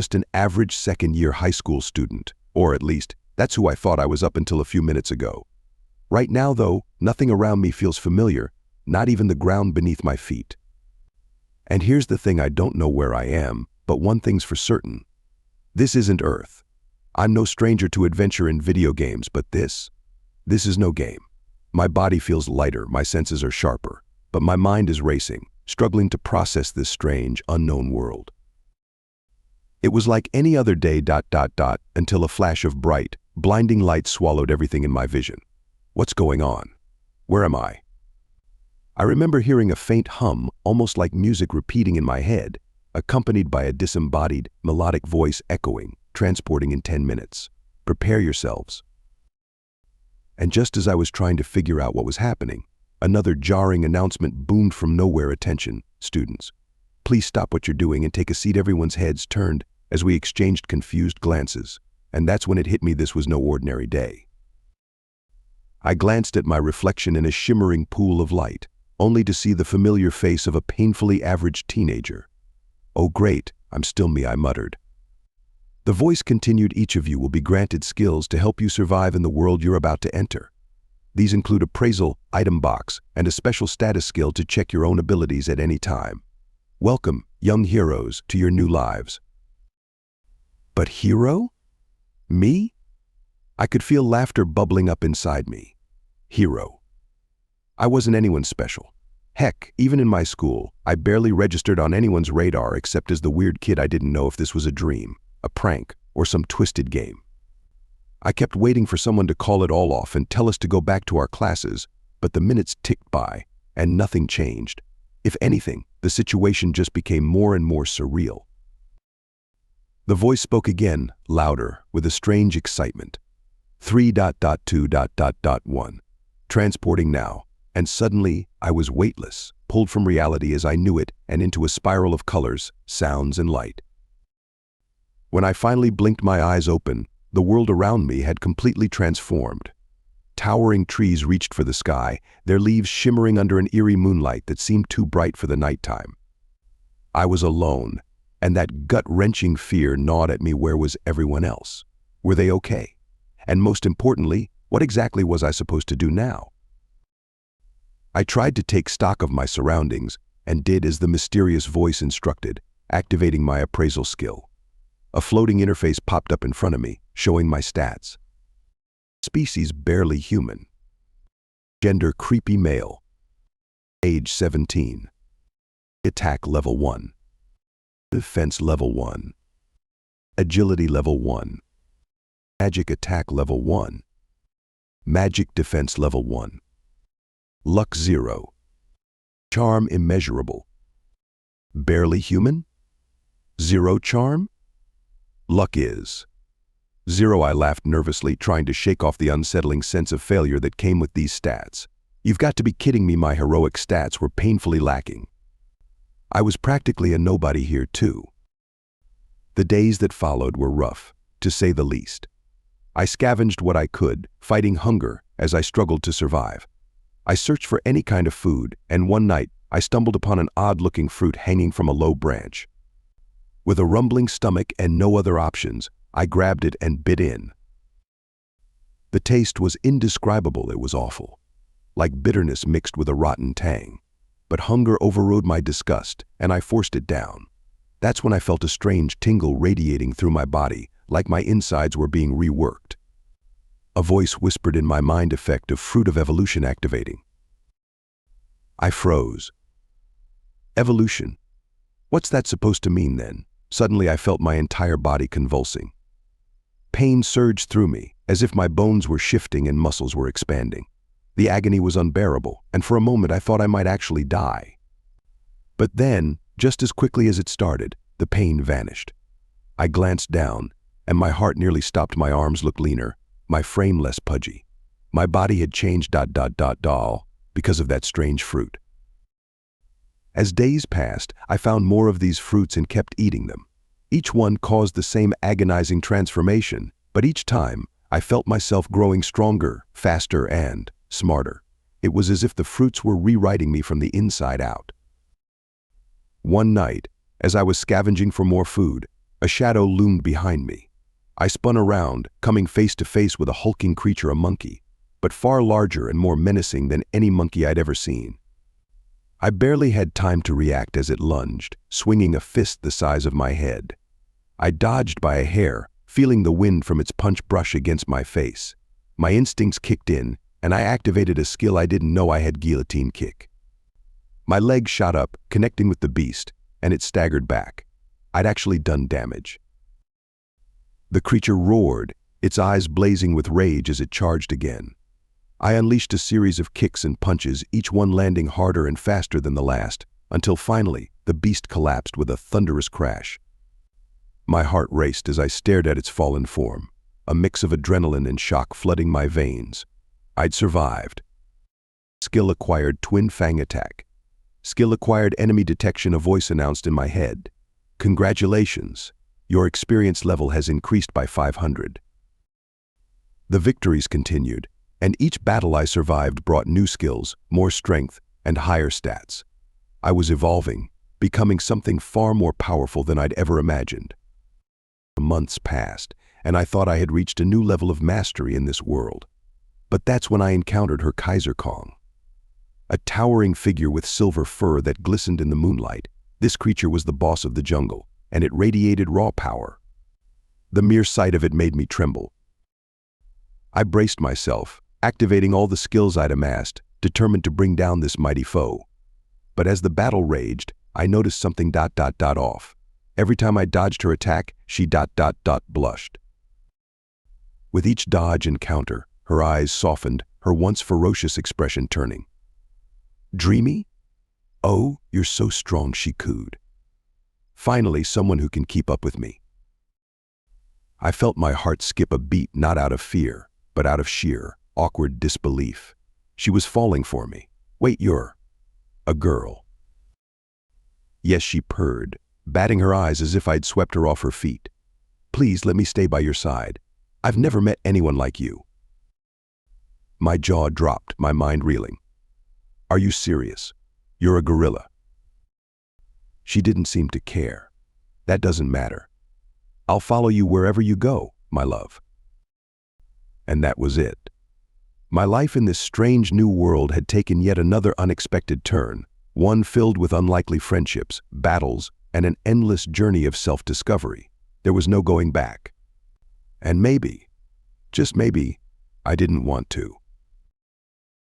just an average second-year high school student, or at least, that's who I thought I was up until a few minutes ago. Right now, though, nothing around me feels familiar, not even the ground beneath my feet. And here's the thing, I don't know where I am, but one thing's for certain. This isn't Earth. I'm no stranger to adventure in video games, but this is no game. My body feels lighter, my senses are sharper, but my mind is racing, struggling to process this strange, unknown world. It was like any other day, until a flash of bright, blinding light swallowed everything in my vision. What's going on? Where am I? I remember hearing a faint hum, almost like music repeating in my head, accompanied by a disembodied, melodic voice echoing, transporting in 10 minutes. Prepare yourselves. And just as I was trying to figure out what was happening, another jarring announcement boomed from nowhere. Attention, students. Please stop what you're doing and take a seat. Everyone's heads turned as we exchanged confused glances, and that's when it hit me, this was no ordinary day. I glanced at my reflection in a shimmering pool of light, only to see the familiar face of a painfully average teenager. "Oh great, I'm still me," I muttered. The voice continued, "Each of you will be granted skills to help you survive in the world you're about to enter. These include appraisal, item box, and a special status skill to check your own abilities at any time. Welcome, young heroes, to your new lives." But hero? Me? I could feel laughter bubbling up inside me. Hero. I wasn't anyone special. Heck, even in my school, I barely registered on anyone's radar except as the weird kid. I didn't know if this was a dream, a prank, or some twisted game. I kept waiting for someone to call it all off and tell us to go back to our classes, but the minutes ticked by, and nothing changed. If anything, the situation just became more and more surreal. The voice spoke again, louder, with a strange excitement. 3.2.1. Transporting now, and suddenly I was weightless, pulled from reality as I knew it and into a spiral of colors, sounds, and light. When I finally blinked my eyes open, the world around me had completely transformed. Towering trees reached for the sky, their leaves shimmering under an eerie moonlight that seemed too bright for the nighttime. I was alone, and that gut-wrenching fear gnawed at me. Where was everyone else? Were they okay? And most importantly, what exactly was I supposed to do now? I tried to take stock of my surroundings and did as the mysterious voice instructed, activating my appraisal skill. A floating interface popped up in front of me, showing my stats. Species barely human. Gender creepy male. Age 17. Attack level 1. Defense level 1. Agility level 1. Magic attack level 1. Magic defense level 1. Luck 0. Charm immeasurable. Barely human? 0 charm? Luck is 0. I laughed nervously, trying to shake off the unsettling sense of failure that came with these stats. You've got to be kidding me, my heroic stats were painfully lacking. I was practically a nobody here too. The days that followed were rough, to say the least. I scavenged what I could, fighting hunger as I struggled to survive. I searched for any kind of food, and one night I stumbled upon an odd-looking fruit hanging from a low branch. With a rumbling stomach and no other options, I grabbed it and bit in. The taste was indescribable. It was awful, like bitterness mixed with a rotten tang. But hunger overrode my disgust, and I forced it down. That's when I felt a strange tingle radiating through my body, like my insides were being reworked. A voice whispered in my mind, effect of fruit of evolution activating. I froze. Evolution? What's that supposed to mean then? Suddenly I felt my entire body convulsing. Pain surged through me, as if my bones were shifting and muscles were expanding. The agony was unbearable, and for a moment I thought I might actually die. But then, just as quickly as it started, the pain vanished. I glanced down, and my heart nearly stopped. My arms looked leaner, my frame less pudgy. My body had changed because of that strange fruit. As days passed, I found more of these fruits and kept eating them. Each one caused the same agonizing transformation, but each time I felt myself growing stronger, faster, and smarter. It was as if the fruits were rewriting me from the inside out. One night, as I was scavenging for more food, A shadow loomed behind me. I spun around, coming face to face with a hulking creature, a monkey, but far larger and more menacing than any monkey I'd ever seen. I barely had time to react as it lunged, swinging a fist the size of my head. I dodged by a hair, feeling the wind from its punch brush against my face. My instincts kicked in, and I activated a skill I didn't know I had: guillotine kick. My leg shot up, connecting with the beast, and it staggered back. I'd actually done damage. The creature roared, its eyes blazing with rage as it charged again. I unleashed a series of kicks and punches, each one landing harder and faster than the last, until finally the beast collapsed with a thunderous crash. My heart raced as I stared at its fallen form, a mix of adrenaline and shock flooding my veins. I'd survived. Skill acquired: Twin Fang Attack. Skill acquired: Enemy Detection. A voice announced in my head. Congratulations, your experience level has increased by 500. The victories continued, and each battle I survived brought new skills, more strength, and higher stats. I was evolving, becoming something far more powerful than I'd ever imagined. Months passed, and I thought I had reached a new level of mastery in this world. But that's when I encountered her Kaiser Kong. A towering figure with silver fur that glistened in the moonlight. This creature was the boss of the jungle, and it radiated raw power. The mere sight of it made me tremble. I braced myself, activating all the skills I'd amassed, determined to bring down this mighty foe. But as the battle raged, I noticed something off. Every time I dodged her attack, she blushed. With each dodge and counter, her eyes softened, her once ferocious expression turning. Dreamy? Oh, you're so strong, she cooed. Finally, someone who can keep up with me. I felt my heart skip a beat, not out of fear, but out of sheer, awkward disbelief. She was falling for me. Wait, you're a girl? Yes, she purred, batting her eyes as if I'd swept her off her feet. Please let me stay by your side. I've never met anyone like you. My jaw dropped, my mind reeling. Are you serious? You're a gorilla. She didn't seem to care. That doesn't matter. I'll follow you wherever you go, my love. And that was it. My life in this strange new world had taken yet another unexpected turn, one filled with unlikely friendships, battles, and an endless journey of self-discovery. There was no going back. And maybe, just maybe, I didn't want to.